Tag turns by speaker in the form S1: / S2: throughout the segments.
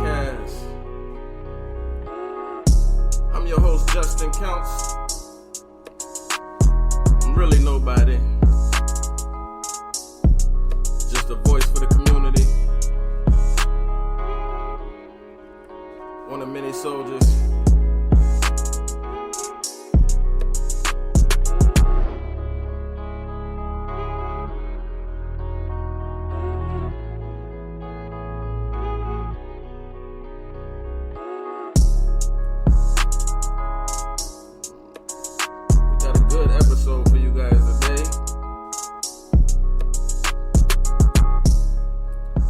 S1: podcast. I'm your host, Justin Counts. I'm really nobody. Just a voice for the community. One of many soldiers. Episode for you guys today.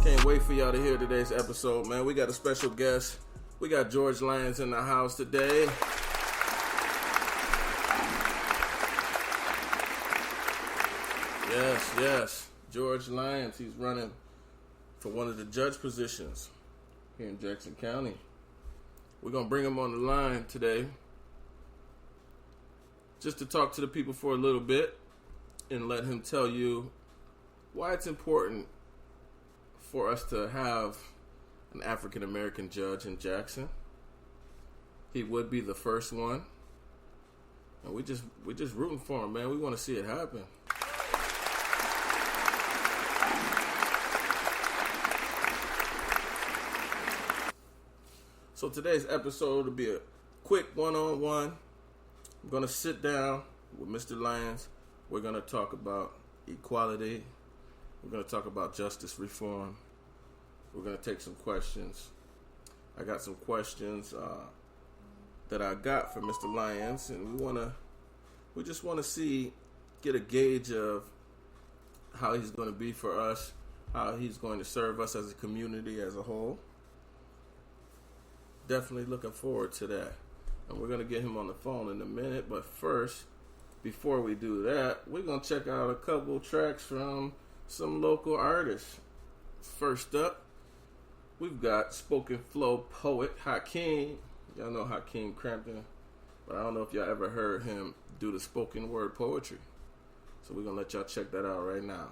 S1: Can't wait for y'all to hear today's episode, man. We got a special guest. We got George Lyons in the house today. Yes. George Lyons. He's running for one of the judge positions here in Jackson County. We're going to bring him on the line today, just to talk to the people for a little bit and let him tell you why it's important for us to have an African American judge in Jackson. He would be the first one, and we just rooting for him, man. We want to see it happen. So today's episode will be a quick one-on-one. I'm going to sit down with Mr. Lyons. We're going to talk about equality. We're going to talk about justice reform. We're going to take some questions. I got some questions that I got for Mr. Lyons, and we just want to get a gauge of how he's going to be for us, how he's going to serve us as a community as a whole. Definitely looking forward to that. And we're going to get him on the phone in a minute. But first, before we do that, we're going to check out a couple tracks from some local artists. First up, we've got spoken flow poet Hakeem. Y'all know Hakeem Crampton, but I don't know if y'all ever heard him do the spoken word poetry. So we're going to let y'all check that out right now.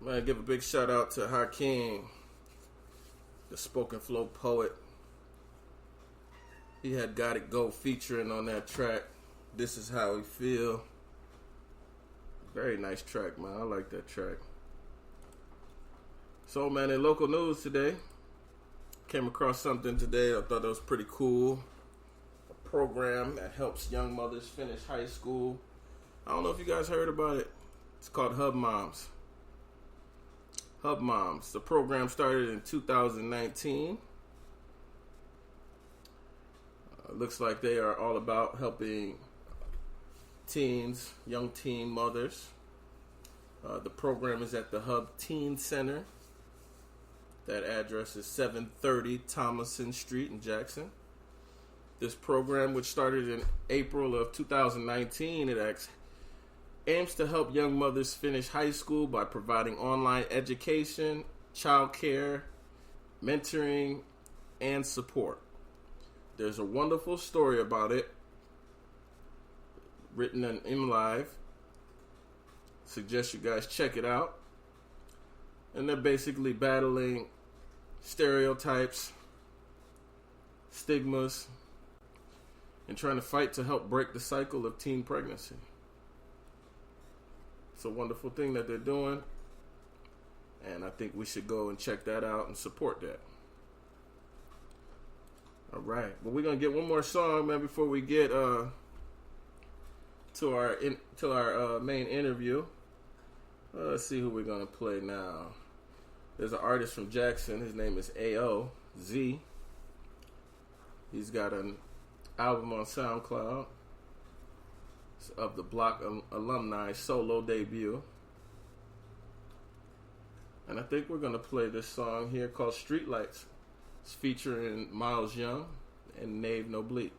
S1: Man, give a big shout out to Hakeem, the spoken flow poet. He had Got It Go featuring on that track. This Is How We Feel. Very nice track, man. I like that track. So, man, in local news today, came across something today I thought that was pretty cool. A program that helps young mothers finish high school. I don't know if you guys heard about it. It's called Hub Moms. Hub Moms. The program started in 2019. Looks like they are all about helping teens, young teen mothers. The program is at the Hub Teen Center. That address is 730 Thomason Street in Jackson. This program, which started in April of 2019, it aims to help young mothers finish high school by providing online education, childcare, mentoring, and support. There's a wonderful story about it written in MLive. Suggest you guys check it out. And they're basically battling stereotypes, stigmas, and trying to fight to help break the cycle of teen pregnancy. It's a wonderful thing that they're doing, and I think we should go and check that out and support that. All right, but we're gonna get one more song, man, before we get to our main interview. Let's see who we're gonna play now. There's an artist from Jackson. His name is AOZ. He's got an album on SoundCloud. It's of the Block alumni solo debut. And I think we're going to play this song here called Streetlights. It's featuring Miles Young and Nave No Bleed.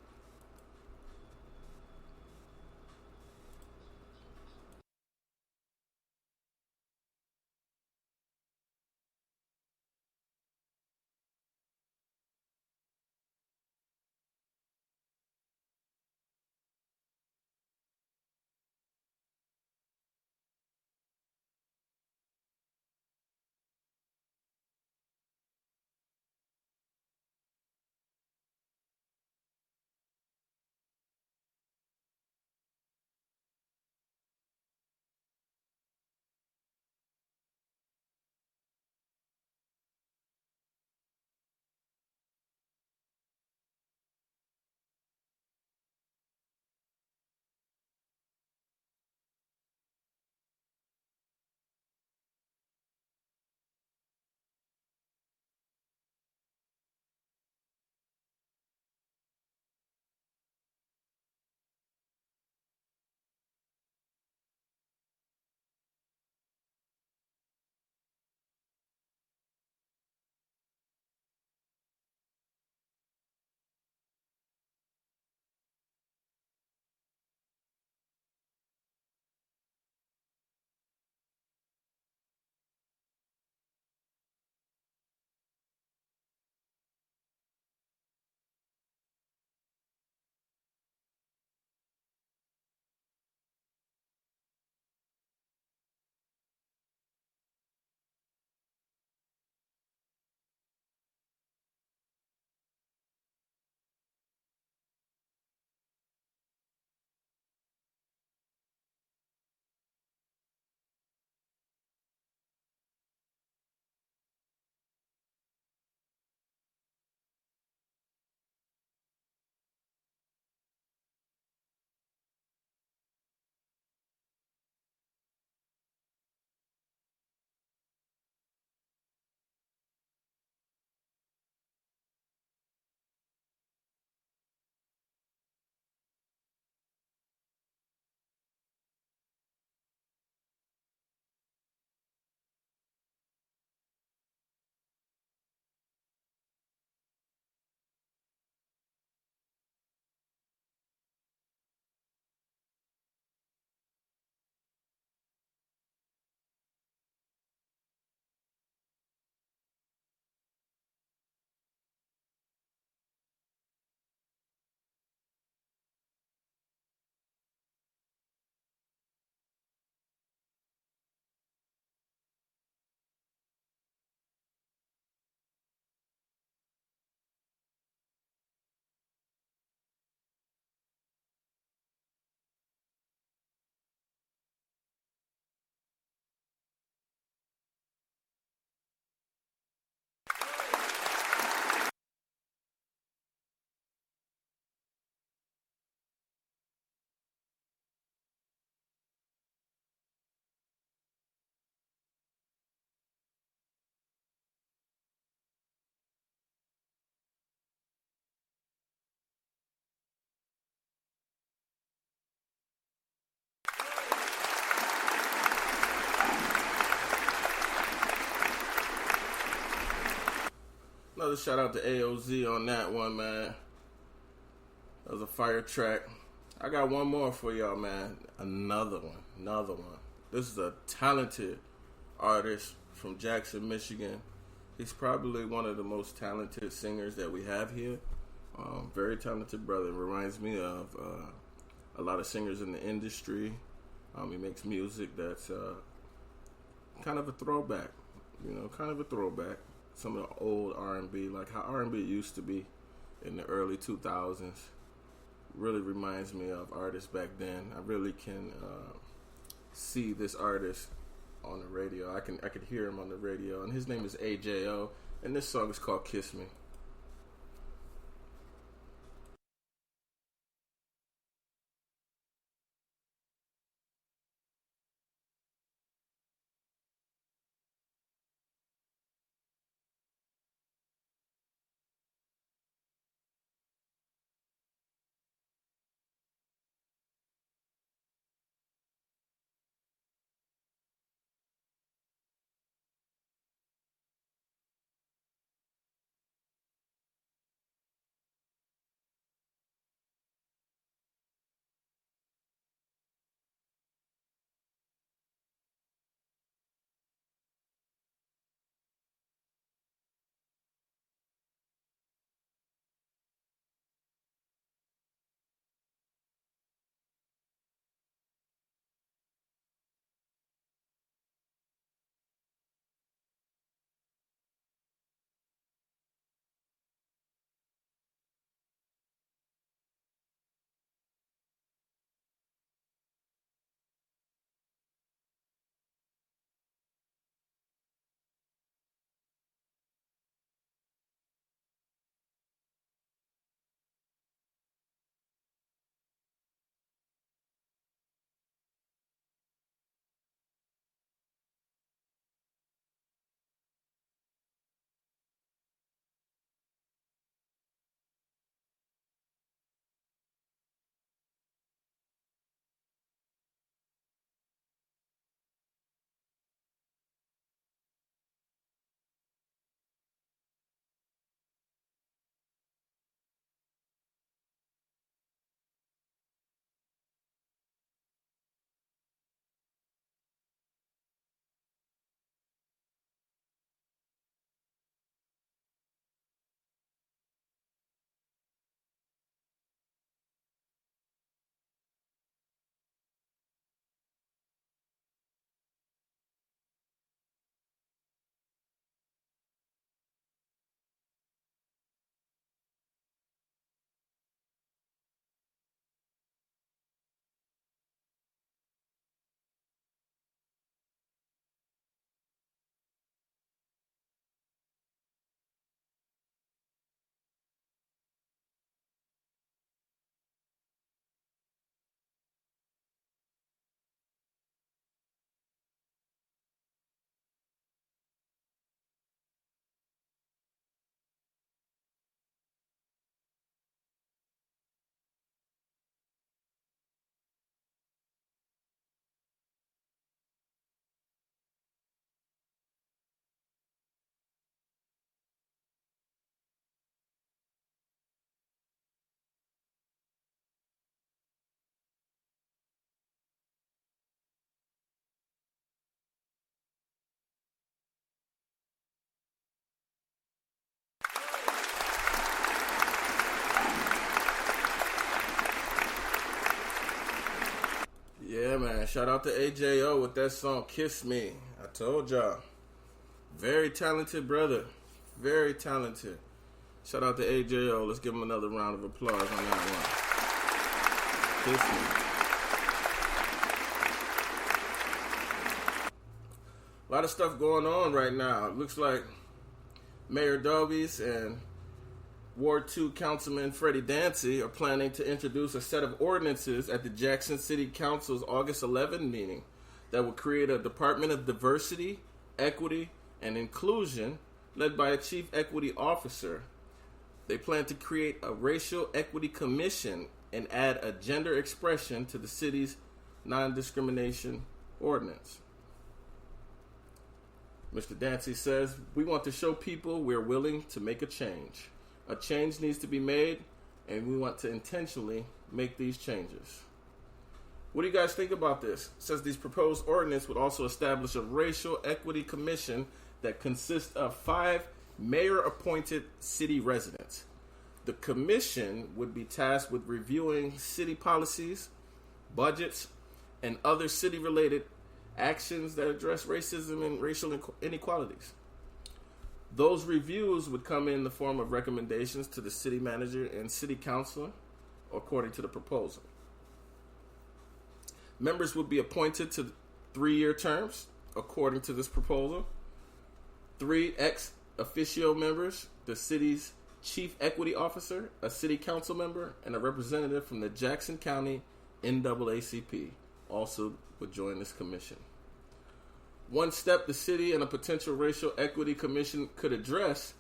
S1: Another shout out to AOZ on that one, man. That was a fire track. I got one more for y'all, man. Another one. This is a talented artist from Jackson, Michigan. He's probably one of the most talented singers that we have here. Very talented brother. Reminds me of a lot of singers in the industry. He makes music that's kind of a throwback. Some of the old R&B, like how R&B used to be in the early 2000s. Really reminds me of artists back then. I really can see this artist on the radio. I could hear him on the radio, and his name is AJO, and this song is called Kiss Me. Yeah, man. Shout out to AJO with that song, Kiss Me. I told y'all. Very talented brother. Very talented. Shout out to AJO. Let's give him another round of applause on that one. Kiss Me. A lot of stuff going on right now. It looks like Mayor Dobies and Ward 2 Councilman Freddie Dancy are planning to introduce a set of ordinances at the Jackson City Council's August 11 meeting that will create a Department of Diversity, Equity, and Inclusion led by a Chief Equity Officer. They plan to create a Racial Equity Commission and add a gender expression to the city's non-discrimination ordinance. Mr. Dancy says, we want to show people we're willing to make a change. A change needs to be made, and we want to intentionally make these changes. What do you guys think about this? It says these proposed ordinance would also establish a racial equity commission that consists of 5 mayor-appointed city residents. The commission would be tasked with reviewing city policies, budgets, and other city-related actions that address racism and racial inequalities. Those reviews would come in the form of recommendations to the city manager and city council, according to the proposal. Members would be appointed to 3-year terms, according to this proposal. 3 ex officio members, the city's chief equity officer, a city council member, and a representative from the Jackson County NAACP also would join this commission. One step the city and a potential racial equity commission could address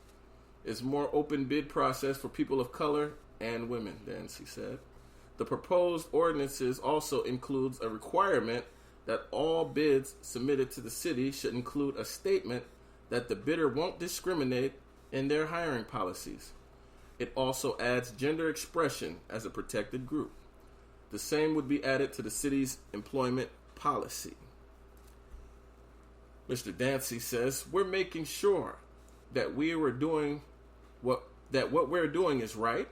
S1: is more open bid process for people of color and women, Dancy said. The proposed ordinances also includes a requirement that all bids submitted to the city should include a statement that the bidder won't discriminate in their hiring policies. It also adds gender expression as a protected group. The same would be added to the city's employment policy. Mr. Dancy says, we're making sure that what we're doing is right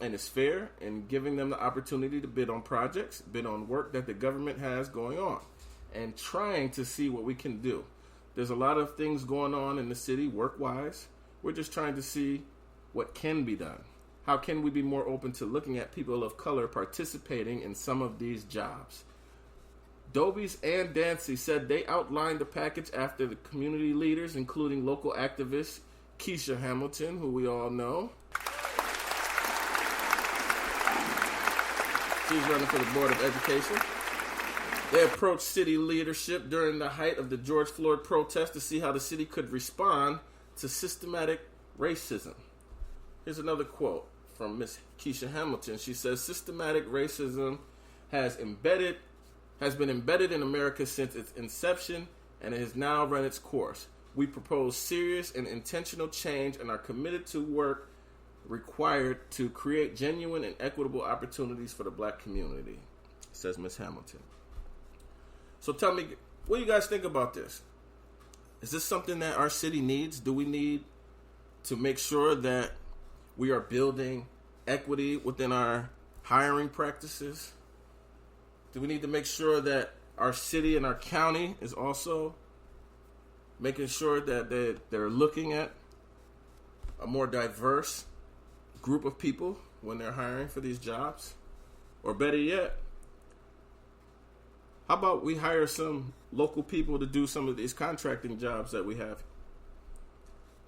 S1: and is fair, and giving them the opportunity to bid on projects, bid on work that the government has going on, and trying to see what we can do. There's a lot of things going on in the city work-wise. We're just trying to see what can be done. How can we be more open to looking at people of color participating in some of these jobs? Dobies and Dancy said they outlined the package after the community leaders, including local activist Keisha Hamilton, who we all know. She's running for the Board of Education. They approached city leadership during the height of the George Floyd protest to see how the city could respond to systematic racism. Here's another quote from Miss Keisha Hamilton. She says, systematic racism has been embedded in America since its inception, and it has now run its course. We propose serious and intentional change and are committed to work required to create genuine and equitable opportunities for the black community, says Ms. Hamilton. So tell me, what do you guys think about this? Is this something that our city needs? Do we need to make sure that we are building equity within our hiring practices? Do we need to make sure that our city and our county is also making sure that they're looking at a more diverse group of people when they're hiring for these jobs? Or better yet, how about we hire some local people to do some of these contracting jobs that we have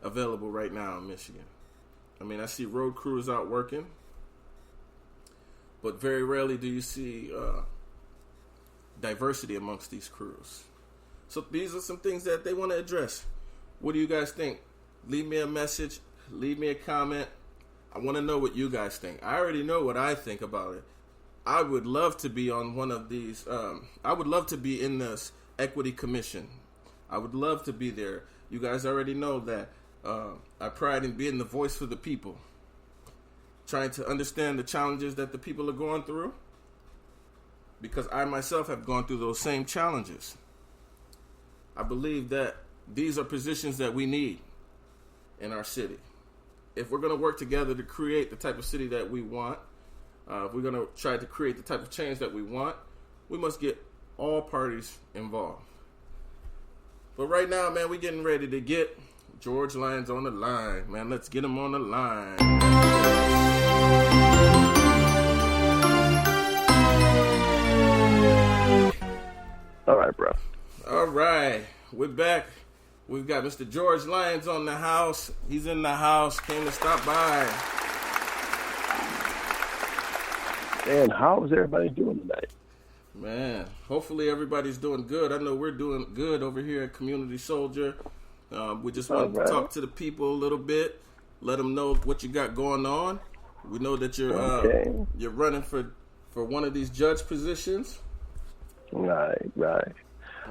S1: available right now in Michigan? I mean, I see road crews out working, but very rarely do you see diversity amongst these crews. So these are some things that they want to address. What do you guys think? Leave me a message. Leave me a comment. I want to know what you guys think. I already know what I think about it. I would love to be on one of these. I would love to be in this equity commission. I would love to be there. You guys already know that I pride in being the voice for the people. Trying to understand the challenges that the people are going through. Because I myself have gone through those same challenges. I believe that these are positions that we need in our city. If we're going to work together to create the type of city that we want, if we're going to try to create the type of change that we want, we must get all parties involved. But right now, man, we're getting ready to get George Lyons on the line. Man, let's get him on the line.
S2: All right, bro.
S1: All right. We're back. We've got Mr. George Lyons on the house. He's in the house. Came to stop by.
S2: And how is everybody doing tonight?
S1: Man, hopefully everybody's doing good. I know we're doing good over here at Community Soldier. We just want to talk to the people a little bit, let them know what you got going on. We know that you're running for one of these judge positions.
S2: Right.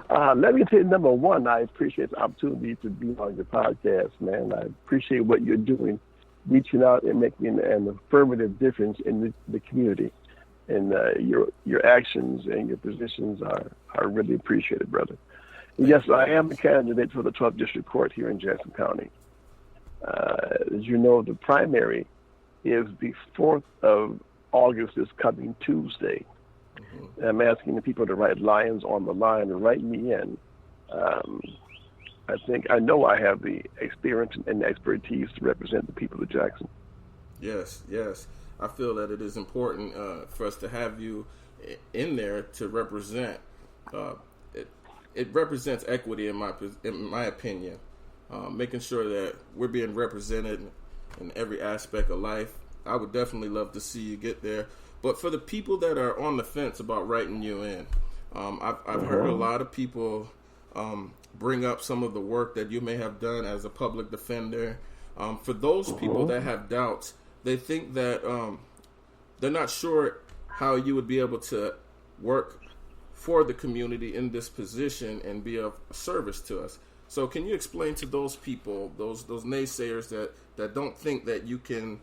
S2: Let me say, number one, I appreciate the opportunity to be on your podcast, man. I appreciate what you're doing, reaching out and making an affirmative difference in the community. And your actions and your positions are really appreciated, brother. Yes, I am a candidate for the 12th District Court here in Jackson County. As you know, the primary is the 4th of August, this coming Tuesday. Mm-hmm. I'm asking the people to write Lyons on the line and write me in. I know I have the experience and expertise to represent the people of Jackson.
S1: Yes. I feel that it is important for us to have you in there to represent. It represents equity in my opinion. Making sure that we're being represented in every aspect of life. I would definitely love to see you get there. But for the people that are on the fence about writing you in, I've heard a lot of people bring up some of the work that you may have done as a public defender. For those people that have doubts, they think that they're not sure how you would be able to work for the community in this position and be of service to us. So can you explain to those people, those naysayers that don't think that you can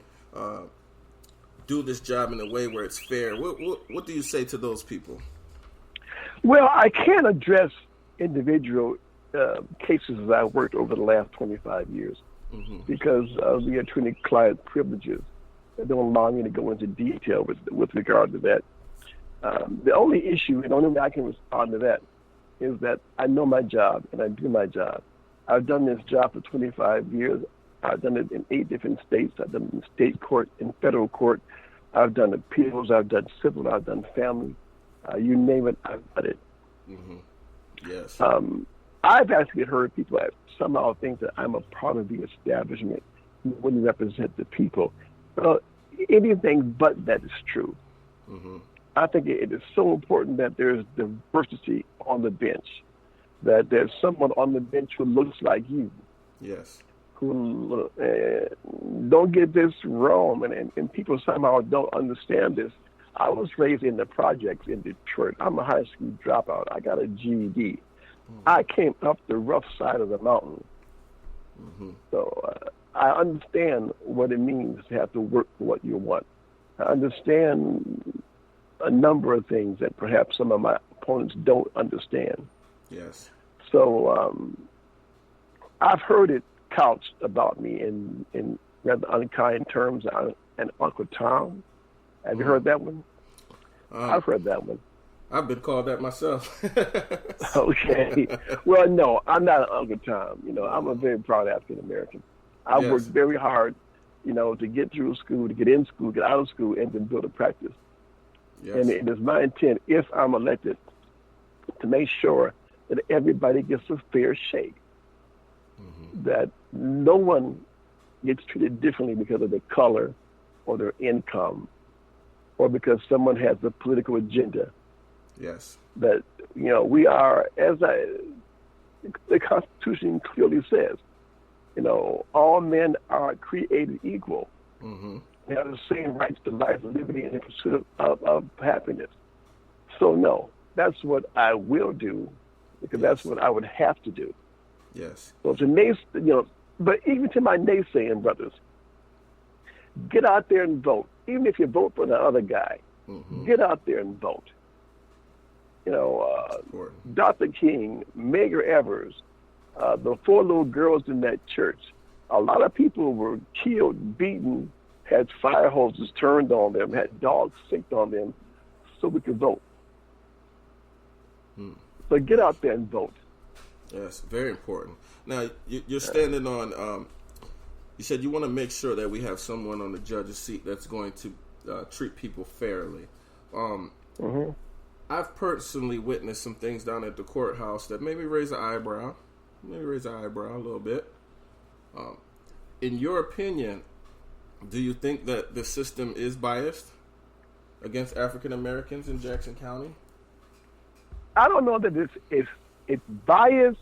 S1: do this job in a way where it's fair? What do you say to those people?
S2: Well, I can't address individual cases that I've worked over the last 25 years because of the attorney-client privileges that don't allow me to go into detail with regard to that. The only issue, and the only way I can respond to that, is that I know my job and I do my job. I've done this job for 25 years. I've done it in 8 different states. I've done it in state court, in federal court. I've done appeals. I've done civil. I've done family. You name it, I've done it. Mm-hmm. Yes. I've actually heard people that somehow think that I'm a part of the establishment when you represent the people. Well, anything but that is true. Mm-hmm. I think it is so important that there's diversity on the bench, that there's someone on the bench who looks like you. Yes. Who don't get this wrong, and people somehow don't understand this. I was raised in the projects in Detroit. I'm a high school dropout. I got a GED. I came up the rough side of the mountain. Mm-hmm. So I understand what it means to have to work for what you want. I understand a number of things that perhaps some of my opponents don't understand. Yes. So I've heard it couched about me in rather unkind terms, and Uncle Tom. Have you heard that one? I've heard that one.
S1: I've been called that myself.
S2: Okay. Well, no, I'm not an Uncle Tom. I'm a very proud African American. I worked very hard, to get through school, to get in school, get out of school, and then build a practice. Yes. And it is my intent, if I'm elected, to make sure that everybody gets a fair shake. Mm-hmm. That no one gets treated differently because of their color or their income or because someone has a political agenda. Yes. That, we are, the Constitution clearly says, all men are created equal. Mm-hmm. They have the same rights to life, liberty, and the pursuit of happiness. So, no, that's what I will do because that's what I would have to do. Yes. So but even to my naysaying brothers, get out there and vote. Even if you vote for the other guy, get out there and vote. Dr. King, Mayor Evers, the 4 little girls in that church, a lot of people were killed, beaten, had fire hoses turned on them, had dogs sicked on them, so we could vote. So get out there and vote.
S1: Yes, very important. Now, you're standing on, you said you want to make sure that we have someone on the judge's seat that's going to treat people fairly. I've personally witnessed some things down at the courthouse that made me raise an eyebrow. A little bit. In your opinion, do you think that the system is biased against African Americans in Jackson County?
S2: I don't know that it's biased,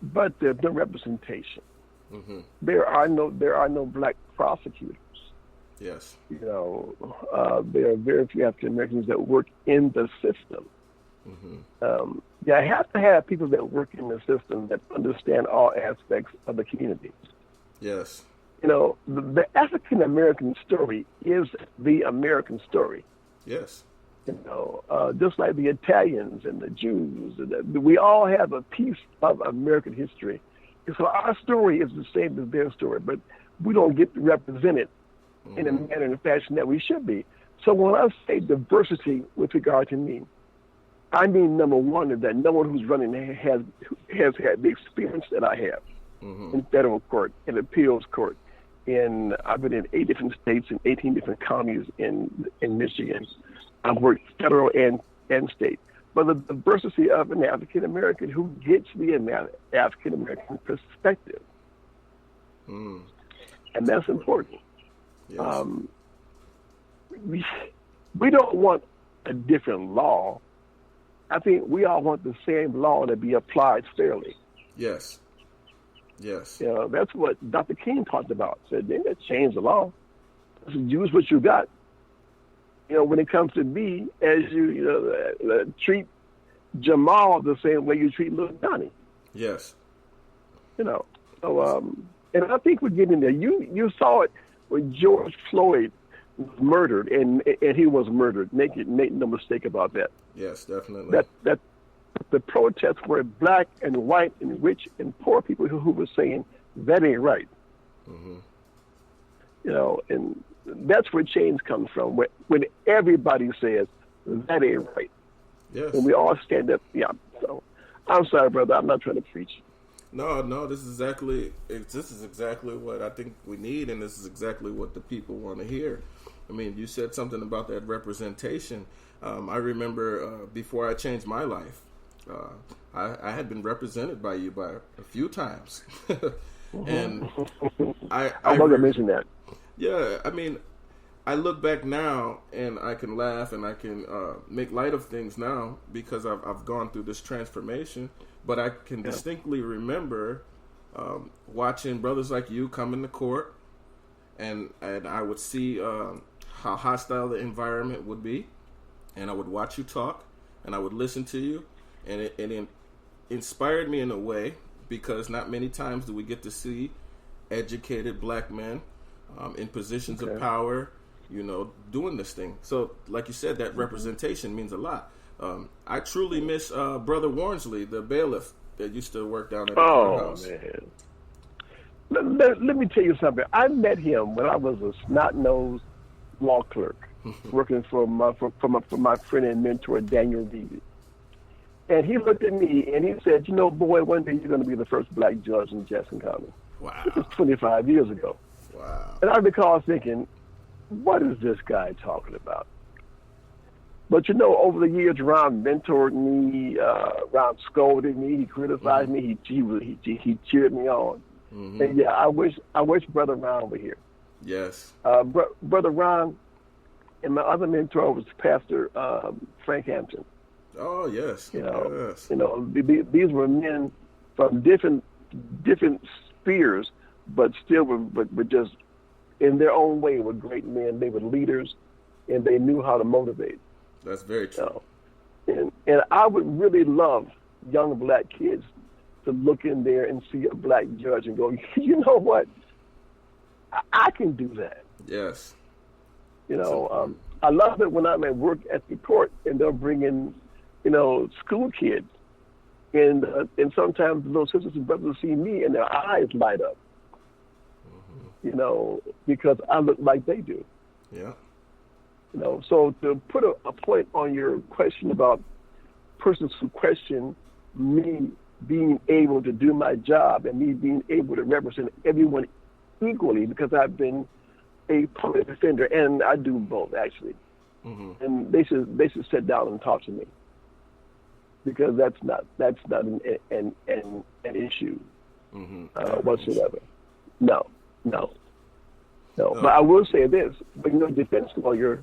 S2: but there's no representation. Mm-hmm. There are no black prosecutors. Yes. There are very few African Americans that work in the system. You have to have people that work in the system that understand all aspects of the community.
S1: Yes.
S2: The African American story is the American story.
S1: Yes.
S2: Just like the Italians and the Jews, we all have a piece of American history. And so our story is the same as their story, but we don't get to represent it in a manner and fashion that we should be. So when I say diversity with regard to me, I mean, number one, is that no one who's running has had the experience that I have in federal court, in appeals court. I've been in 8 different states and 18 different counties in Michigan. I've worked federal and state. But the diversity of an African American who gets the African American perspective. And that's important.
S1: Yes.
S2: We don't want a different law. I think we all want the same law to be applied fairly.
S1: Yes. Yes.
S2: That's what Dr. King talked about. Said they didn't change the law. Just use what you got. When it comes to me, as you treat Jamal the same way you treat little Johnny.
S1: Yes.
S2: So and I think we're getting there. You saw it when George Floyd was murdered, and he was murdered. Make no mistake about that.
S1: Yes, definitely.
S2: That the protests were black and white and rich and poor people who were saying that ain't right. And that's where change comes from. When everybody says that ain't right,
S1: yes,
S2: and we all stand up. Yeah. So I'm sorry, brother. I'm not trying to preach.
S1: No. This is exactly what I think we need, and this is exactly what the people want to hear. I mean, you said something about that representation. I remember before I changed my life, I had been represented by you by a few times, and I'm
S2: not gonna mention that.
S1: Yeah, I mean, I look back now and I can laugh and I can make light of things now because I've gone through this transformation. But I can distinctly remember watching brothers like you come into court, and I would see how hostile the environment would be, and I would watch you talk, and I would listen to you, and it inspired me in a way because not many times do we get to see educated black men in positions of power, doing this thing. So, like you said, that representation means a lot. I truly miss Brother Warnsley, the bailiff that used to work down at the courthouse.
S2: Man. Let me tell you something. I met him when I was a snot-nosed law clerk working for my friend and mentor, Daniel Reed. And he looked at me and he said, boy, one day you're going to be the first black judge in Jackson County.
S1: Wow.
S2: This was 25 years ago.
S1: Wow.
S2: And I recall thinking, what is this guy talking about? But over the years, Ron mentored me. Ron scolded me. He criticized me. He cheered me on. And I wish Brother Ron were here.
S1: Yes.
S2: Brother Ron and my other mentor was Pastor Frank Hampton.
S1: Oh yes. Yes.
S2: These were men from different spheres, but still were just in their own way were great men. They were leaders, and they knew how to motivate.
S1: That's very true.
S2: And I would really love young black kids to look in there and see a black judge and go, you know what? I can do that.
S1: Yes.
S2: I love it when I'm at work at the court and they'll bring in, school kids. And sometimes the little sisters and brothers see me and their eyes light up. Because I look like they do.
S1: Yeah.
S2: So to put a point on your question about persons who question me being able to do my job and me being able to represent everyone equally, because I've been a public defender and I do both actually, and they should sit down and talk to me, because that's not an issue whatsoever. No. But I will say this: when you're a defense lawyer,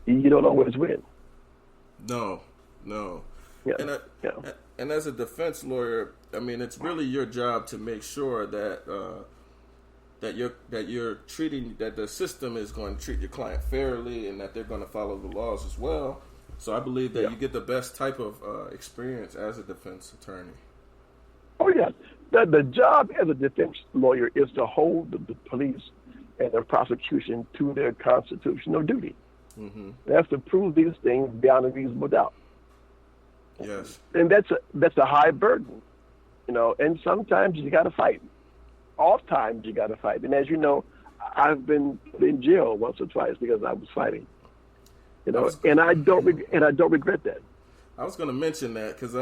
S2: you don't always win.
S1: No.
S2: Yeah.
S1: And as a defense lawyer, I mean, it's really your job to make sure that you're treating, that the system is going to treat your client fairly, and that they're going to follow the laws as well. So I believe that you get the best type of experience as a defense attorney.
S2: Oh, yeah. The job as a defense lawyer is to hold the police and the prosecution to their constitutional duty. Mm-hmm. That's to prove these things beyond a reasonable doubt.
S1: Yes.
S2: And that's a high burden, and sometimes you got to fight. Oftentimes you got to fight. And as you know, I've been in jail once or twice because I was fighting. And I don't regret that.
S1: I was going to mention that because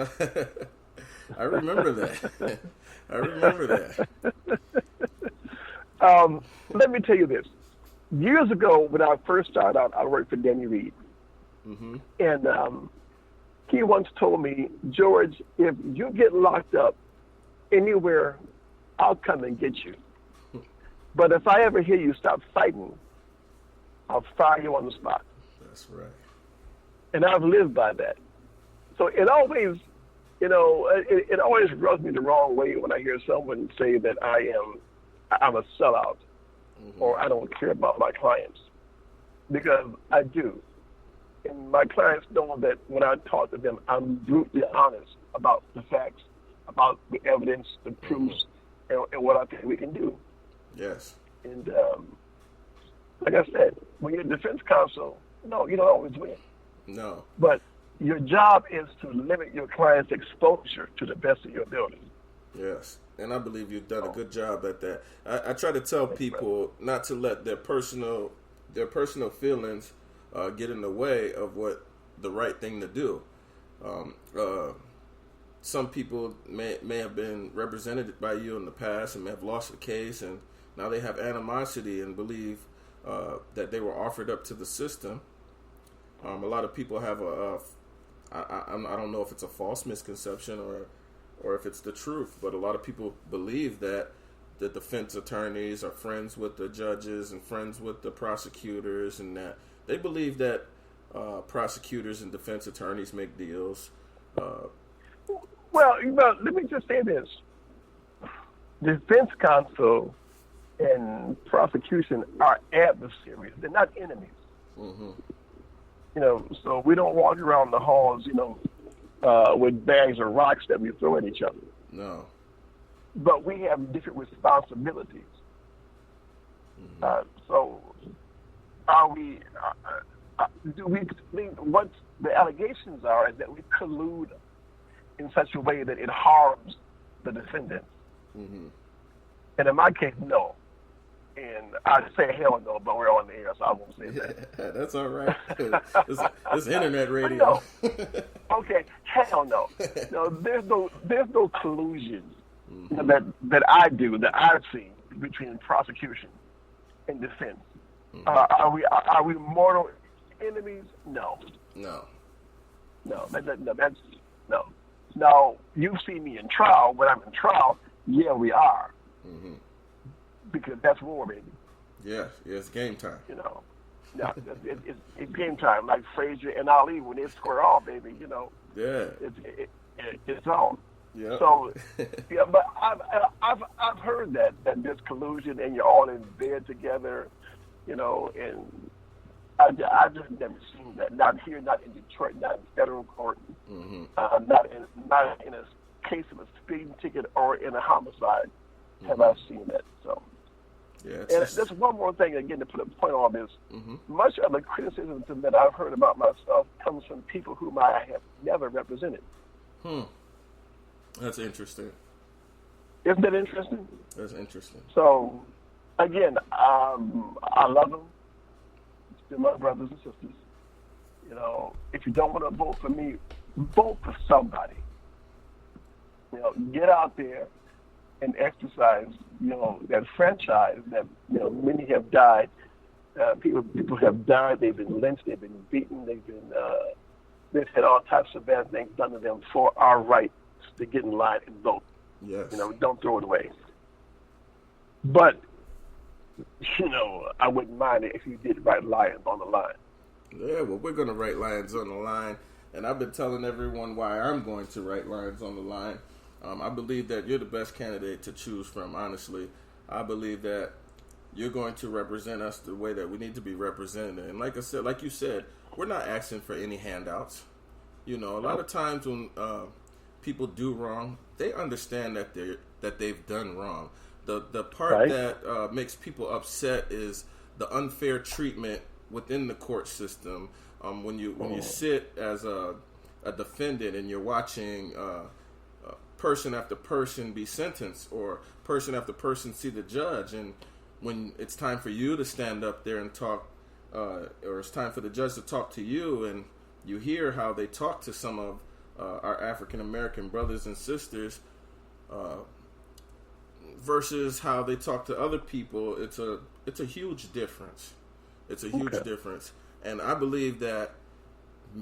S1: I remember that. I remember that.
S2: Let me tell you this. Years ago, when I first started out, I worked for Danny Reed. Mm-hmm. And he once told me, George, if you get locked up anywhere, I'll come and get you. But if I ever hear you stop fighting, I'll fire you on the spot.
S1: That's right. And
S2: I've lived by that. So it always, it always rubs me the wrong way when I hear someone say that I'm a sellout, mm-hmm. or I don't care about my clients, because I do. And my clients know that when I talk to them, I'm brutally honest about the facts, about the evidence, the proofs, mm-hmm. and what I think we can do.
S1: Yes.
S2: And like I said, when you're a defense counsel, no, you don't always win.
S1: No.
S2: But your job is to limit your client's exposure to the best of your ability.
S1: Yes. And I believe you've done a good job at that. I try to tell people not to let their personal feelings get in the way of what the right thing to do. Some people may have been represented by you in the past and may have lost the case, and now they have animosity and believe that they were offered up to the system. A lot of people have I don't know if it's a false misconception or if it's the truth, but a lot of people believe that the defense attorneys are friends with the judges and friends with the prosecutors, and that they believe that prosecutors and defense attorneys make deals.
S2: Well, let me just say this. Defense counsel and prosecution are adversaries. They're not enemies. Mm-hmm. So we don't walk around the halls, with bags of rocks that we throw at each other.
S1: No.
S2: But we have different responsibilities. Mm-hmm. So are we, do we think what the allegations are is that we collude in such a way that it harms the defendant? Mm-hmm. And in my case, no. And I'd say hell no, but we're on the air, so I won't say that.
S1: That's all right. It's internet radio.
S2: No. Okay, hell no. No, there's no collusion, mm-hmm. that I've seen between prosecution and defense. Mm-hmm. Are we mortal enemies? No.
S1: No.
S2: No. That's no. Now you see me in trial. When I'm in trial, yeah, we are. Mm-hmm. Because that's war, baby.
S1: Yeah, it's game time.
S2: Yeah, it's game time. Like Frazier and Ali, when they square off, baby,
S1: Yeah.
S2: It's on.
S1: Yeah.
S2: So, yeah, but I've heard that there's collusion and you're all in bed together, and I just never seen that. Not here, not in Detroit, not in federal court, mm-hmm. Not in a case of a speeding ticket or in a homicide. Mm-hmm. Have I seen that? So.
S1: Yeah,
S2: and there's one more thing, again, to put a point on this. Mm-hmm. Much of the criticism that I've heard about myself comes from people whom I have never represented.
S1: That's interesting.
S2: Isn't that interesting?
S1: That's interesting.
S2: So, again, I love them. They're my brothers and sisters. If you don't want to vote for me, vote for somebody. Get out there and exercise, that franchise that, many have died. People have died. They've been lynched. They've been beaten. They've had all types of bad things done to them for our right to get in line and vote.
S1: Yes.
S2: Don't throw it away. But, I wouldn't mind it if you did write Lyons on the line.
S1: Yeah, well, we're going to write Lyons on the line. And I've been telling everyone why I'm going to write Lyons on the line. I believe that you're the best candidate to choose from, honestly. I believe that you're going to represent us the way that we need to be represented. And like I said, like you said, we're not asking for any handouts. You know, a lot of times when people do wrong, they understand that they've done wrong. The part that makes people upset is the unfair treatment within the court system. When you sit as a defendant and you're watching person after person be sentenced, or person after person see the judge, and when it's time for you to stand up there and talk, or it's time for the judge to talk to you, and you hear how they talk to some of our African American brothers and sisters versus how they talk to other people, it's a huge difference. It's a huge difference. And I believe that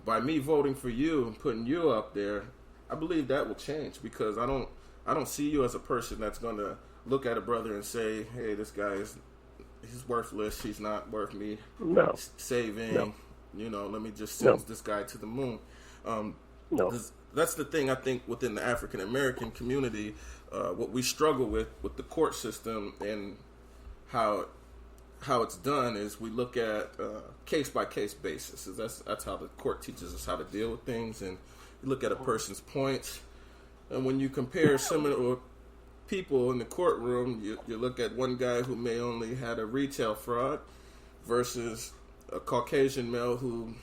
S1: by me voting for you and putting you up there, I believe that will change, because I don't see you as a person that's going to look at a brother and say, hey, this guy he's worthless, he's not worth me saving. No. You know, let me just send this guy to the moon. That's the thing, I think, within the African American community, what we struggle with the court system and how it's done is we look at case by case basis. That's how the court teaches us how to deal with things, and you look at a person's points, and when you compare similar people in the courtroom, you look at one guy who may only had a retail fraud versus a Caucasian male who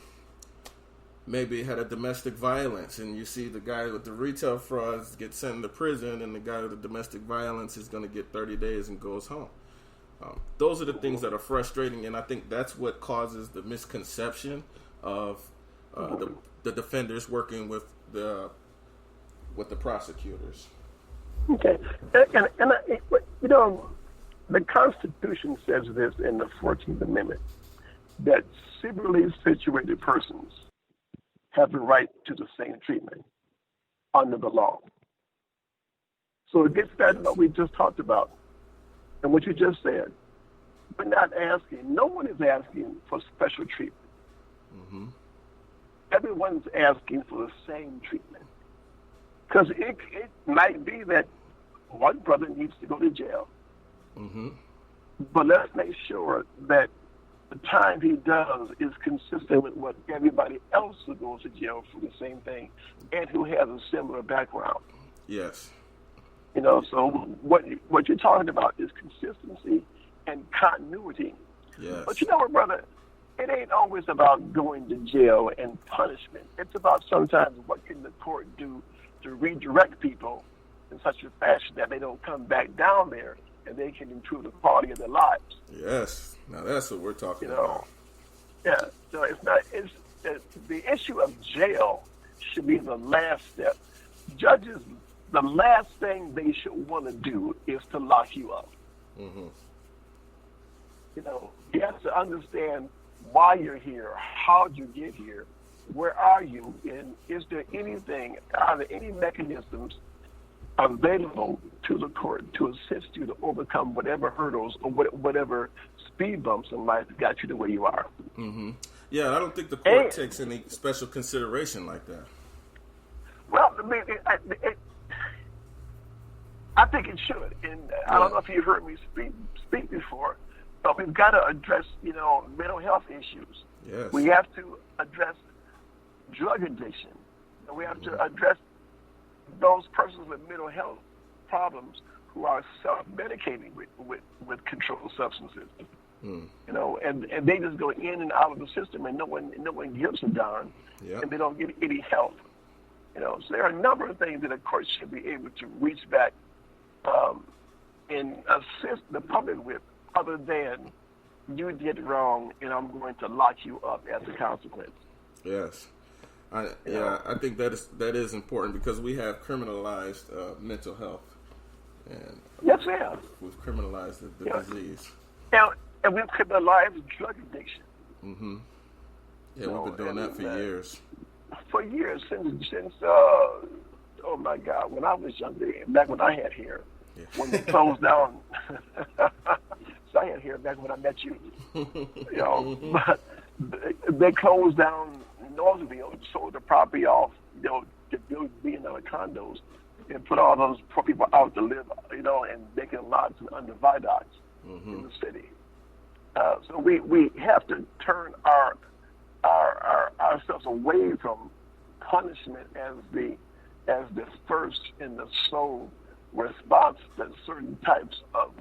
S1: maybe had a domestic violence, and you see the guy with the retail frauds get sent to prison, and the guy with the domestic violence is going to get 30 days and goes home. Those are the things that are frustrating, and I think that's what causes the misconception of the defenders working with the prosecutors.
S2: Okay, and you know, the Constitution says this in the 14th Amendment, that similarly situated persons have the right to the same treatment under the law. So it gets back to what we just talked about and what you just said. We're not asking, no one is asking for special treatment. Mm-hmm. Everyone's asking for the same treatment. Because it might be that one brother needs to go to jail. Mm-hmm. But let's make sure that the time he does is consistent with what everybody else who goes to jail for the same thing and who has a similar background.
S1: Yes.
S2: You know, so what you're talking about is consistency and continuity.
S1: Yes.
S2: But you know what, brother? It ain't always about going to jail and punishment. It's about sometimes what can the court do to redirect people in such a fashion that they don't come back down there and they can improve the quality of their lives.
S1: Yes. Now that's what we're talking about.
S2: Yeah. So it's the issue of jail should be the last step. Judges, the last thing they should want to do is to lock you up. Mm-hmm. You know, you have to understand why you're here, how did you get here, where are you, and is there anything, are there any mechanisms available to the court to assist you to overcome whatever hurdles or whatever speed bumps in life that got you to where you are.
S1: Mm-hmm. Yeah, I don't think the court takes any special consideration like that.
S2: Well, I mean, I think it should, and I don't know if you heard me speak before, but we've got to address, you know, mental health issues.
S1: Yes.
S2: We have to address drug addiction. We have to address those persons with mental health problems who are self-medicating with controlled substances. You know, and they just go in and out of the system, and no one gives a darn, and they don't get any help. You know, so there are a number of things that a court should be able to reach back and assist the public with, other than you did wrong and I'm going to lock you up as a consequence.
S1: Yes. I think that is important, because we have criminalized mental health, and
S2: yes, we have.
S1: We've criminalized the disease.
S2: And we've criminalized drug addiction.
S1: Mm-hmm. Yeah, we've been doing that for years. For years, since oh my God, when I was younger, back when I had hair, when they closed down. So I had hair back when I met you. You know, but they closed down Northville, sold the property off, you know, to build billion-dollar condos, and put all those poor people out to live, you know, and making lots under viaducts.
S2: in the city. So we have to turn ourselves away from punishment as the first and the sole response to certain types of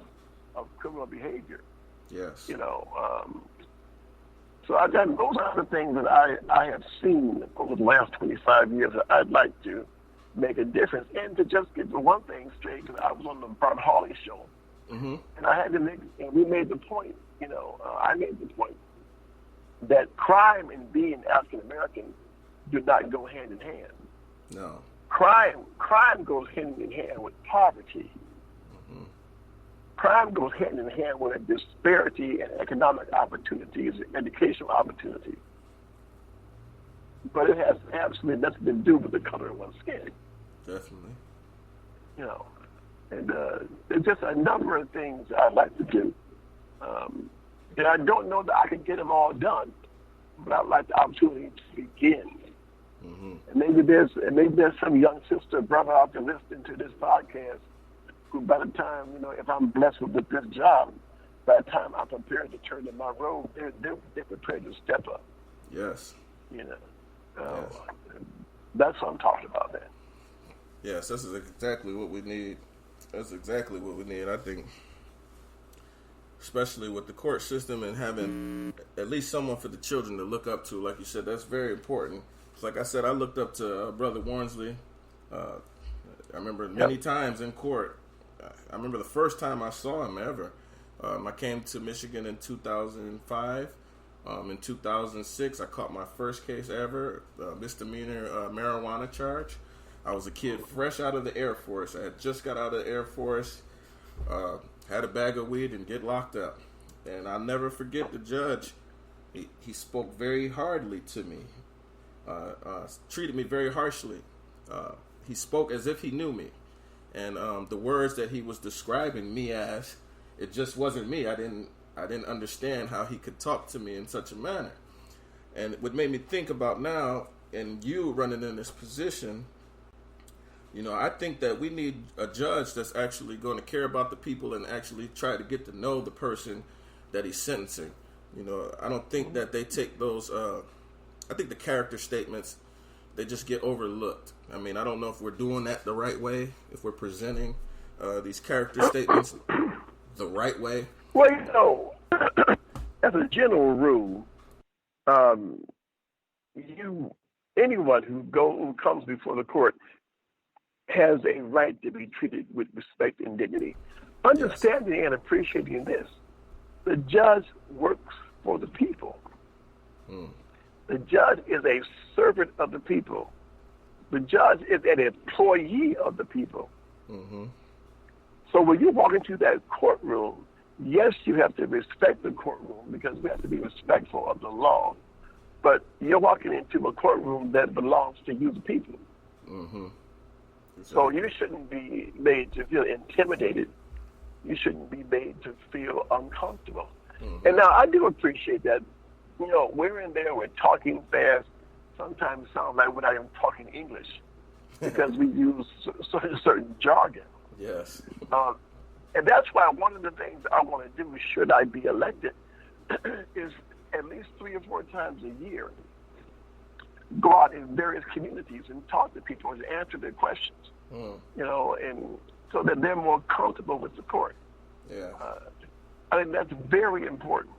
S2: criminal behavior.
S1: Yes.
S2: So those are the things that I have seen over the last 25 years that I'd like to make a difference. And to just get the one thing straight, because I was on the Bart Hawley show, and we made the point, I made the point that crime and being African American do not go hand in hand.
S1: No.
S2: Crime goes hand in hand with poverty. Crime goes hand in hand with a disparity in economic opportunities, educational opportunities. But it has absolutely nothing to do with the color of one's skin.
S1: Definitely.
S2: And there's just a number of things I'd like to do. And I don't know that I can get them all done, but I'd like the opportunity to begin. And maybe there's some young sister, brother out there listening to this podcast who, by the time, if I'm blessed with this job, by the time I'm prepared to turn in my road, they're prepared to step up.
S1: Yes.
S2: Yes. That's what I'm talking about, man.
S1: Yes, this is exactly what we need. That's exactly what we need. I think, especially with the court system and having at least someone for the children to look up to, like you said, that's very important. Like I said, I looked up to Brother Warnsley. I remember many times in court. I remember the first time I saw him ever. I came to Michigan in 2005. In 2006, I caught my first case ever, misdemeanor marijuana charge. I was a kid fresh out of the Air Force. I had just got out of the Air Force, had a bag of weed, and get locked up. And I'll never forget the judge. He spoke very hardly to me, treated me very harshly. He spoke as if he knew me. And the words that he was describing me as, it just wasn't me. I didn't understand how he could talk to me in such a manner. And what made me think about now, and you running in this position, I think that we need a judge that's actually going to care about the people and actually try to get to know the person that he's sentencing. I don't think that they take those, I think the character statements, they just get overlooked. I mean, I don't know if we're doing that the right way, if we're presenting these character statements the right way.
S2: Well, as a general rule, anyone who comes before the court has a right to be treated with respect and dignity. Understanding and appreciating this, the judge works for the people. The judge is a servant of the people. The judge is an employee of the people. So when you walk into that courtroom, yes, you have to respect the courtroom because we have to be respectful of the law. But you're walking into a courtroom that belongs to you, the people. So you shouldn't be made to feel intimidated. You shouldn't be made to feel uncomfortable. And now I do appreciate that. We're in there, we're talking fast. Sometimes it sounds like we're not even talking English because we use certain jargon.
S1: Yes.
S2: And that's why one of the things I want to do, should I be elected, is at least 3 or 4 times a year, go out in various communities and talk to people and answer their questions, and so that they're more comfortable with the court. I think that's very important,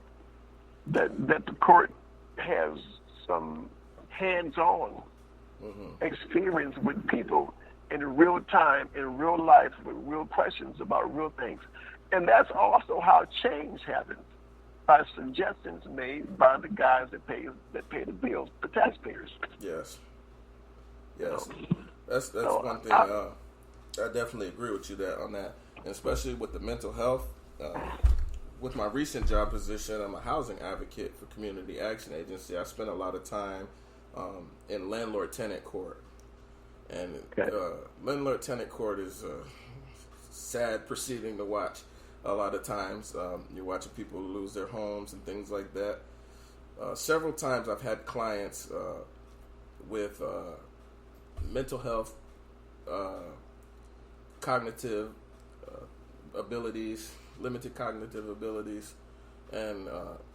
S2: that the court has some hands-on experience with people in real time, in real life, with real questions about real things. And that's also how change happens, by suggestions made by the guys that pay the bills, the taxpayers.
S1: Yes. That's one thing. I definitely agree with you on that, and especially with the mental health. With my recent job position, I'm a housing advocate for Community Action Agency. I spend a lot of time in landlord-tenant court. And landlord-tenant court is a sad proceeding to watch a lot of times. You're watching people lose their homes and things like that. Several times I've had clients with mental health, cognitive abilities, limited cognitive abilities, and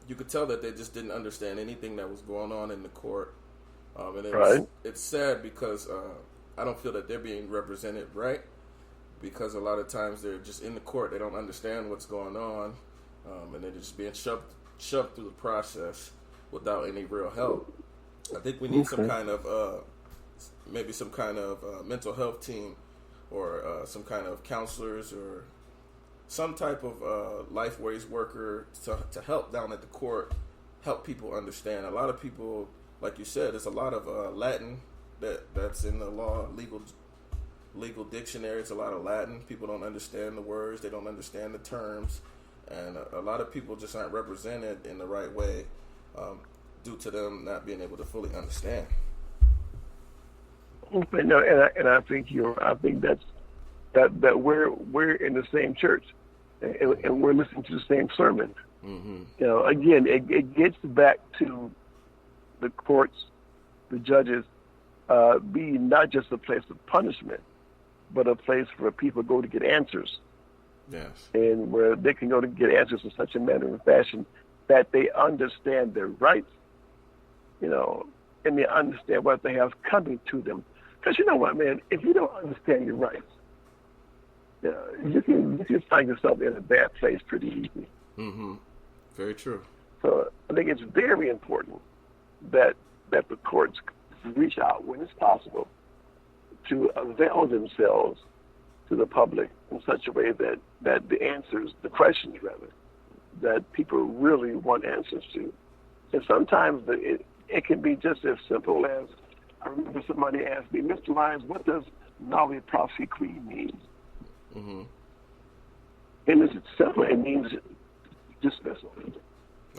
S1: you could tell that they just didn't understand anything that was going on in the court. And it's sad because I don't feel that they're being represented right, because a lot of times they're just in the court, they don't understand what's going on, and they're just being shoved through the process without any real help. I think we need some kind of maybe some kind of mental health team, or some kind of counselors, or some type of LifeWays worker to help down at the court, help people understand. A lot of people, like you said, there's a lot of Latin that's in the legal dictionary. It's a lot of Latin. People don't understand the words. They don't understand the terms. And a lot of people just aren't represented in the right way due to them not being able to fully understand.
S2: No, and I think that we're in the same church, and we're listening to the same sermon. Mm-hmm. Again, it gets back to the courts, the judges, being not just a place of punishment, but a place where people go to get answers.
S1: Yes.
S2: And where they can go to get answers in such a manner and fashion that they understand their rights, and they understand what they have coming to them. Because you know what, man, if you don't understand your rights, you can find yourself in a bad place pretty easily.
S1: Mm-hmm. Very true.
S2: So I think it's very important that the courts reach out when it's possible to avail themselves to the public in such a way that the answers, the questions rather, that people really want answers to. And sometimes it can be just as simple as, I remember somebody asked me, Mr. Lyons, what does Nolly Prophecy Queen mean? Mm-hmm. And it's simple. It means dismissal.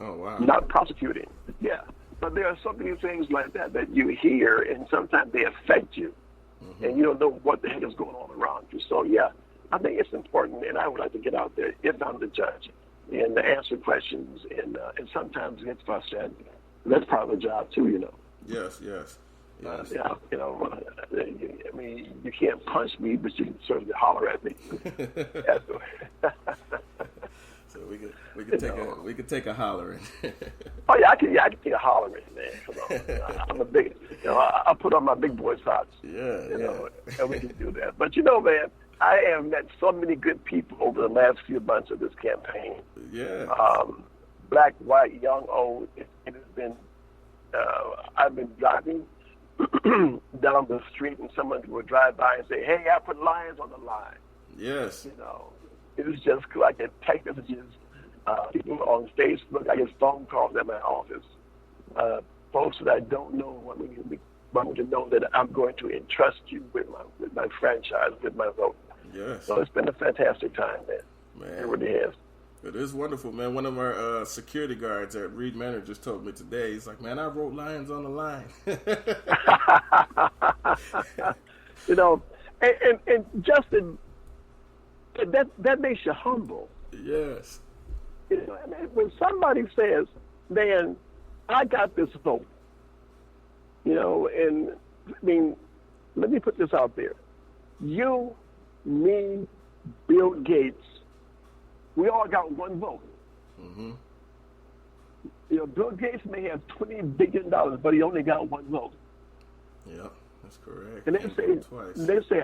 S1: Oh, wow.
S2: Not prosecuting. Yeah. But there are so many things like that you hear, and sometimes they affect you, and you don't know what the heck is going on around you. So, yeah, I think it's important, and I would like to get out there if I'm the judge and answer questions, and sometimes get frustrated. That's part of the job, too,
S1: Yes.
S2: I mean, you can't punch me, but you can certainly holler at me.
S1: So we could take a hollering.
S2: Oh yeah, I can take a hollering, man. Come on, I'm a big, I put on my big boy socks.
S1: Yeah.
S2: And we can do that. But man, I have met so many good people over the last few months of this campaign.
S1: Yeah.
S2: Black, white, young, old. It has been. I've been driving down the street, and someone would drive by and say, "Hey, I put Lyons on the line."
S1: Yes.
S2: It was just cool. I get text messages, people on Facebook. I get phone calls at my office. Folks that I don't know want me to know that I'm going to entrust you with my franchise, with my vote.
S1: Yes.
S2: So it's been a fantastic time, man. It really has.
S1: It is wonderful, man. One of our security guards at Reed Manor just told me today, he's like, man, I wrote Lyons on the line. And Justin, that makes you humble. Yes.
S2: When somebody says, man, I got this vote, and I mean, let me put this out there. You, me, Bill Gates, we all got one vote. Mm-hmm. Bill Gates may have $20 billion, but he only got one vote.
S1: Yeah, that's correct.
S2: And they say,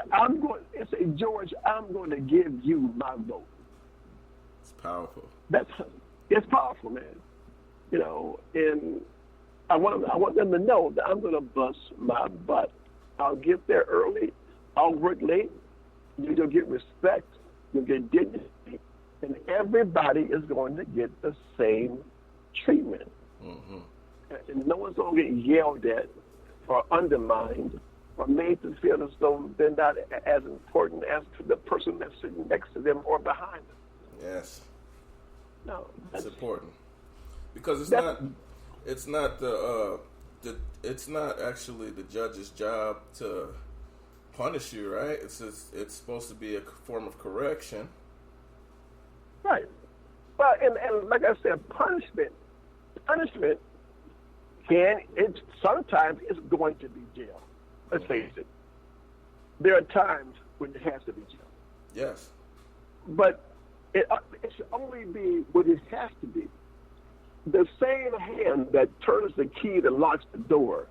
S2: George, I'm going to give you my vote.
S1: It's powerful.
S2: It's powerful, man. And I want them to know that I'm going to bust my butt. I'll get there early. I'll work late. You'll get respect. You'll get dignity. And everybody is going to get the same treatment. Mm-hmm. And no one's going to get yelled at or undermined or made to feel as though they're not as important as the person that's sitting next to them or behind them.
S1: Yes.
S2: No,
S1: that's important, because it's not actually the judge's job to punish you, right? It's supposed to be a form of correction.
S2: Right. Well, and like I said, punishment sometimes it's going to be jail. Let's face it. There are times when it has to be jail.
S1: Yes.
S2: But It should only be what it has to be. The same hand that turns the key that locks the door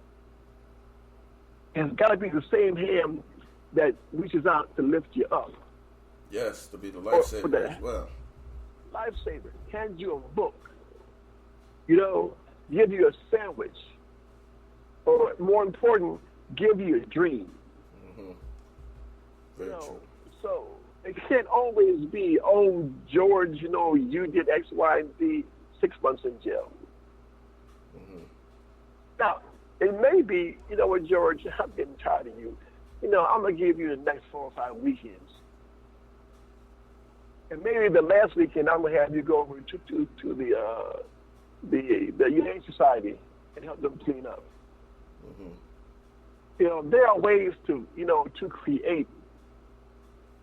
S2: has got to be the same hand that reaches out to lift you up.
S1: Yes, to be the lifesaver as well.
S2: Lifesaver, hand you a book, give you a sandwich, or more important, give you a dream.
S1: Mm-hmm. Very true.
S2: So it can't always be, oh, George, you did X, Y, and Z, 6 months in jail.
S1: Mm-hmm.
S2: Now, it may be, you know what, George, I'm getting tired of you. I'm going to give you the next 4 or 5 weekends. And maybe the last weekend, I'm going to have you go over to the Humane Society and help them clean up.
S1: Mm-hmm.
S2: There are ways to create,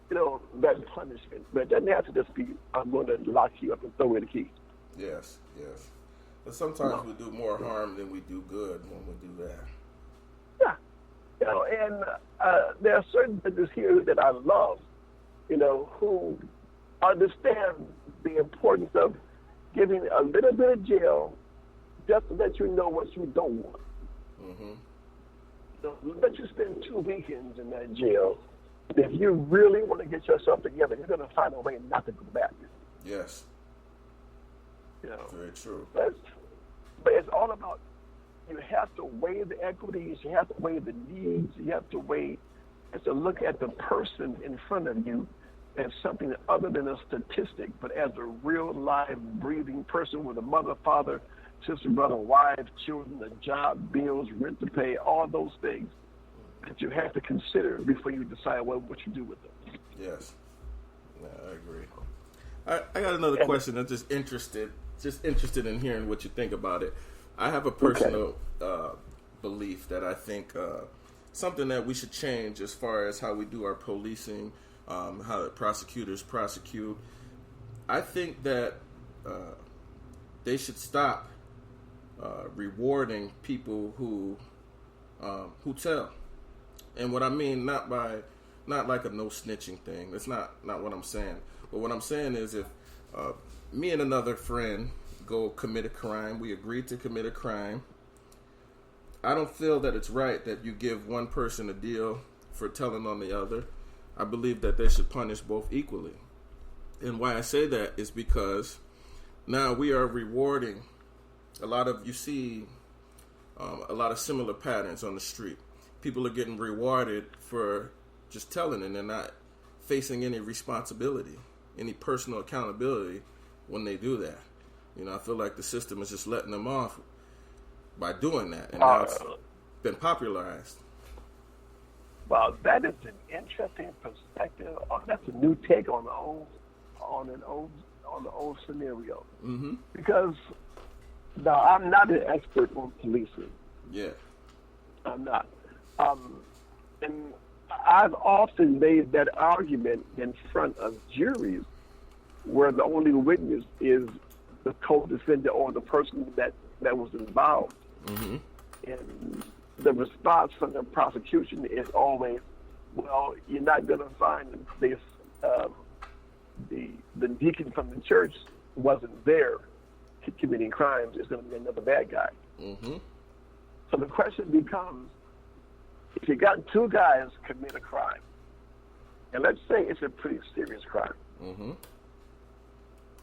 S2: that punishment. But it doesn't have to just be, I'm going to lock you up and throw away the key.
S1: Yes. But sometimes we do more harm than we do good when we do that.
S2: Yeah. And there are certain judges here that I love, who understand the importance of giving a little bit of jail just to let you know what you don't want.
S1: Mm-hmm.
S2: Let you spend 2 weekends in that jail. If you really want to get yourself together, you're going to find a way not to go back.
S1: Yes. Very true.
S2: But it's all about, you have to weigh the equities, you have to weigh the needs, you have to look at the person in front of you as something other than a statistic, but as a real, live, breathing person with a mother, father, sister, brother, wife, children, a job, bills, rent to pay, all those things that you have to consider before you decide what you do with them.
S1: Yes. Yeah, I agree. I got another question. I'm just interested in hearing what you think about it. I have a personal belief that I think something that we should change as far as how we do our policing, how the prosecutors prosecute. I think that they should stop rewarding people who tell. And what I mean, not like a no snitching thing. That's not what I'm saying. But what I'm saying is, if me and another friend go commit a crime, we agreed to commit a crime, I don't feel that it's right that you give one person a deal for telling on the other. I believe that they should punish both equally. And why I say that is because now we are rewarding you see a lot of similar patterns on the street. People are getting rewarded for just telling, and they're not facing any responsibility, any personal accountability when they do that. I feel like the system is just letting them off by doing that, and now it's been popularized.
S2: Well, that is an interesting perspective. That's a new take on the old scenario.
S1: Mm-hmm.
S2: Because now I'm not an expert on policing.
S1: Yeah,
S2: I'm not. And I've often made that argument in front of juries where the only witness is the co-defendant or the person that was involved.
S1: Mm-hmm.
S2: And the response from the prosecution is always, well, you're not going to find this, the deacon from the church wasn't there committing crimes. It's going to be another bad guy.
S1: Mm-hmm.
S2: So the question becomes, if you got 2 guys commit a crime, and let's say it's a pretty serious crime,
S1: mm-hmm.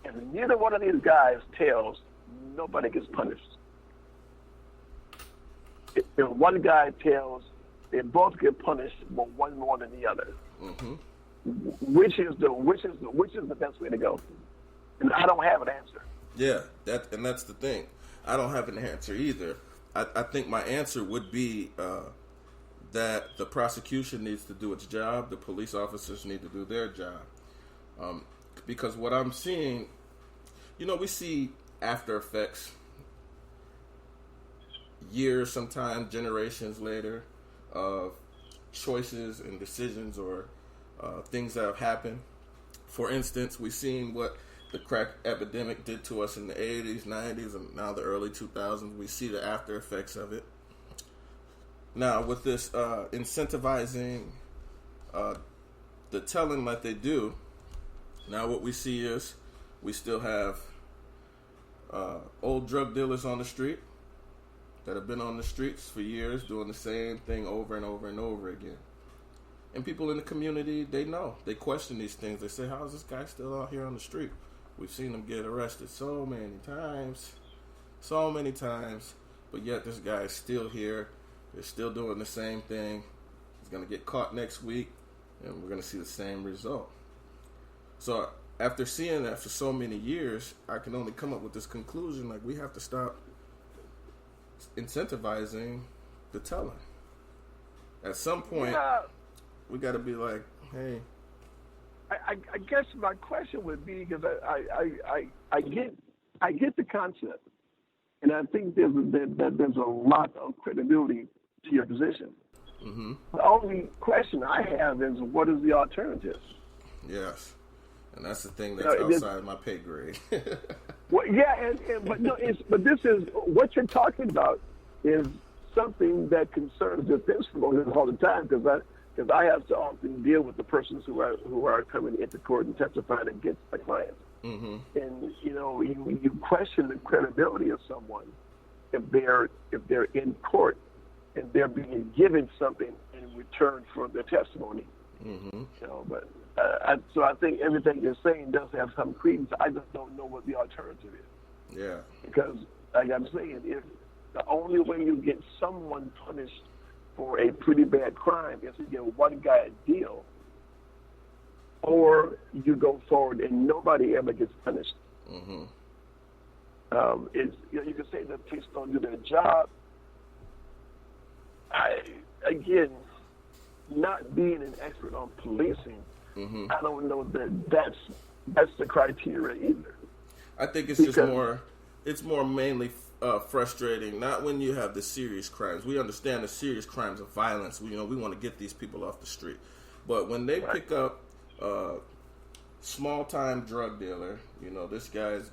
S2: and neither one of these guys tells, nobody gets punished. If one guy tells, they both get punished, but one more than the other.
S1: Mm-hmm.
S2: Which is the best way to go? And I don't have an answer.
S1: Yeah, that's the thing. I don't have an answer either. I think my answer would be that the prosecution needs to do its job. The police officers need to do their job. Because what I'm seeing, we see after effects years, sometimes generations later, of choices and decisions or things that have happened. For instance, we've seen what the crack epidemic did to us in the 80s, 90s, and now the early 2000s. We see the after effects of it. Now, with this incentivizing the telling like they do, Now what we see is we still have old drug dealers on the street that have been on the streets for years doing the same thing over and over and over again. And people in the community, they know. They question these things. They say, how is this guy still out here on the street? We've seen him get arrested so many times. But yet this guy is still here. They're still doing the same thing. He's going to get caught next week, and we're going to see the same result. So after seeing that for so many years, I can only come up with this conclusion, like we have to stop incentivizing the telling. At some point, we got to be like, hey.
S2: I guess my question would be, because I get the concept, and I think there's a lot of credibility to your position.
S1: Mm-hmm.
S2: The only question I have is, what is the alternative?
S1: Yes, and that's the thing that's outside my pay grade.
S2: Well, yeah, but this is what you're talking about is something that concerns defense lawyers all the time, because I have to often deal with the persons who are coming into court and testifying against my clients.
S1: Mm-hmm.
S2: And you question the credibility of someone if they're in court and they're being given something in return for their testimony.
S1: Mm-hmm.
S2: But so I think everything you're saying does have some credence. I just don't know what the alternative is.
S1: Yeah.
S2: Because, like I'm saying, if the only way you get someone punished for a pretty bad crime is to give one guy a deal, or you go forward and nobody ever gets punished.
S1: Mm-hmm.
S2: You can say the police don't do their job. Again, not being an expert on policing,
S1: mm-hmm.
S2: I don't know that's the criteria either.
S1: I think it's more mainly frustrating, not when you have the serious crimes. We understand the serious crimes of violence. We want to get these people off the street. But when they pick up a small-time drug dealer, this guy's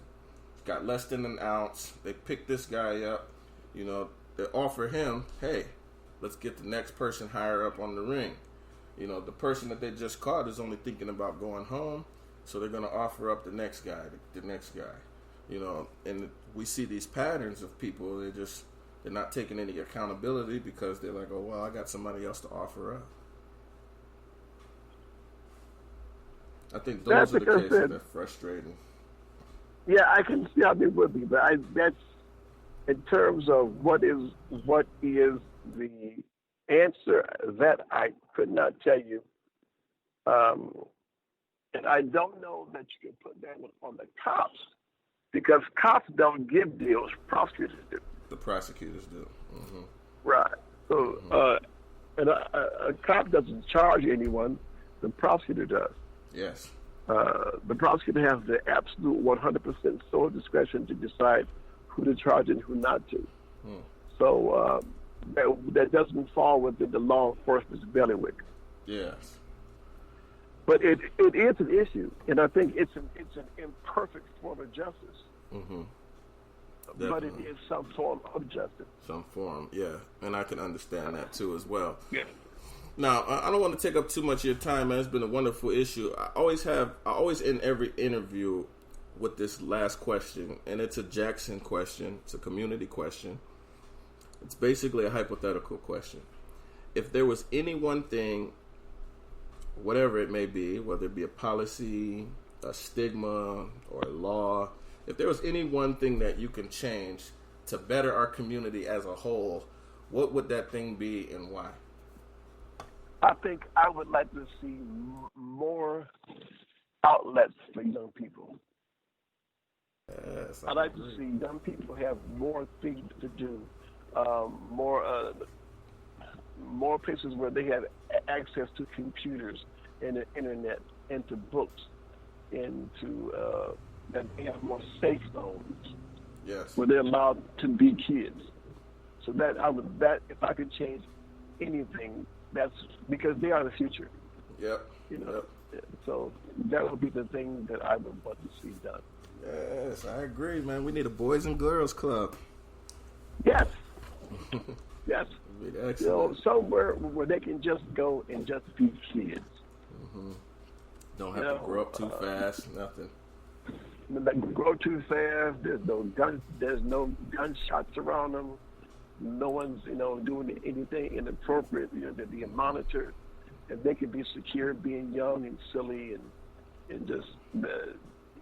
S1: got less than an ounce. They pick this guy up, they offer him, hey, let's get the next person higher up on the ring. The person that they just caught is only thinking about going home, so they're going to offer up the next guy, and we see these patterns of people. They're not taking any accountability because they're like, oh, well, I got somebody else to offer up. I think those are the cases that are frustrating.
S2: Yeah, I can see how they would be, but that's in terms of what is the answer, that I could not tell you. And I don't know that you can put that one on the cops, because cops don't give deals, prosecutors do.
S1: The prosecutors do. Mm-hmm.
S2: Right. So, and a cop doesn't charge anyone, the prosecutor does.
S1: Yes.
S2: The prosecutor has the absolute 100% sole discretion to decide who to charge and who not to. So that doesn't fall within the law enforcement's bailiwick.
S1: Yes.
S2: But it is an issue, and I think it's an imperfect form of justice.
S1: Mm-hmm.
S2: But it is some form of justice.
S1: Some form, yeah, and I can understand that too as well.
S2: Yeah.
S1: Now, I don't want to take up too much of your time, man. It's been a wonderful issue. I always end every interview with this last question, and it's a Jackson question. It's a community question. It's basically a hypothetical question. If there was any one thing, whatever it may be, whether it be a policy, a stigma, or a law, if there was any one thing that you can change to better our community as a whole, what would that thing be and why?
S2: I think I would like to see more outlets for young people.
S1: Yes,
S2: I'd like to see young people have more things to do, more places where they have access to computers and the internet, and to books, and to that they have more safe zones.
S1: Yes.
S2: Where they're allowed to be kids. So that if I could change anything, that's because they are the future.
S1: Yep.
S2: Yep. So that would be the thing that I would want to see done.
S1: Yes, I agree, man. We need a Boys and Girls Club.
S2: Yes. Yes.
S1: Excellent.
S2: Somewhere where they can just go and just be kids.
S1: Mm-hmm. Don't have to grow up too fast. Nothing.
S2: Grow too fast. There's no guns. There's no gunshots around them. No one's doing anything inappropriate. They're being monitored, and they can be secure, being young and silly and just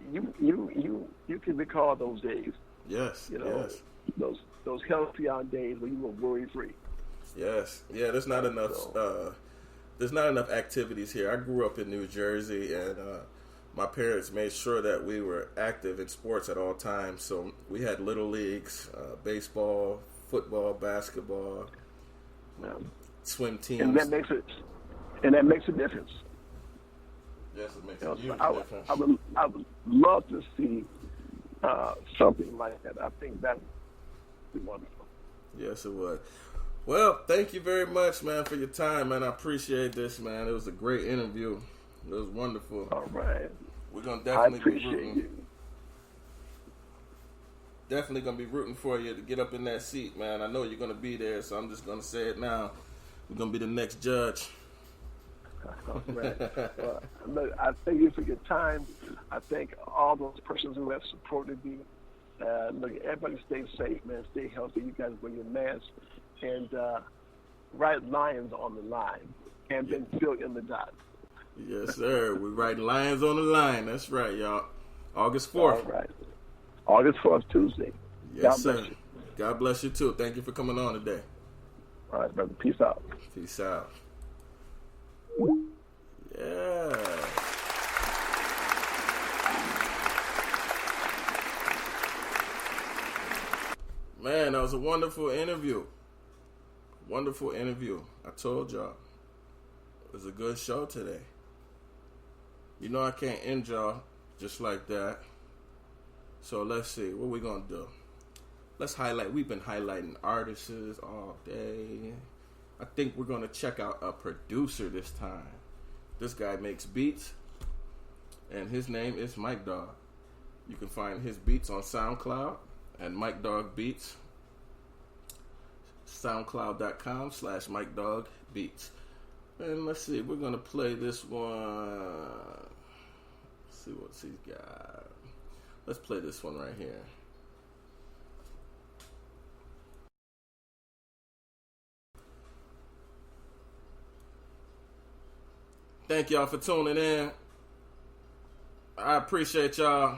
S2: you can recall those days.
S1: Yes. Yes.
S2: Those healthy young days when you were worry free.
S1: Yes. Yeah. There's not enough. There's not enough activities here. I grew up in New Jersey, and my parents made sure that we were active in sports at all times. So we had little leagues, baseball, football, basketball, swim teams,
S2: and that makes a difference.
S1: Yes, it makes a huge difference.
S2: I would love to see something like that. I think that would be wonderful.
S1: Yes, it would. Well, thank you very much, man, for your time, man. I appreciate this, man. It was a great interview. It was wonderful.
S2: All right.
S1: We're gonna definitely be
S2: rooting.
S1: You. Definitely gonna be rooting for you to get up in that seat, man. I know you're gonna be there, so I'm just gonna say it now. We're gonna be the next judge.
S2: All right. I thank you for your time. I thank all those persons who have supported me. Look, everybody stay safe, man. Stay healthy. You guys wear your masks. And write Lions on the line. And then fill in the dots.
S1: Yes, sir. We're writing Lions on the line. That's right, y'all. August 4th.
S2: All right. August 4th, Tuesday.
S1: Yes,
S2: God
S1: sir.
S2: bless you.
S1: God bless you, too. Thank you for coming on today.
S2: All right, brother. Peace out.
S1: Peace out. Yeah. Man, that was a wonderful interview. Wonderful interview. I told y'all. It was a good show today. You know I can't end y'all just like that. So let's see. What we going to do? Let's highlight. We've been highlighting artists all day. I think we're going to check out a producer this time. This guy makes beats. And his name is Mike Dog. You can find his beats on SoundCloud at Mike Dog Beats. SoundCloud.com/Mike Dog Beats. And let's see, we're gonna play this one. Let's see what he's got. Let's play this one right here. Thank y'all for tuning in. I appreciate y'all.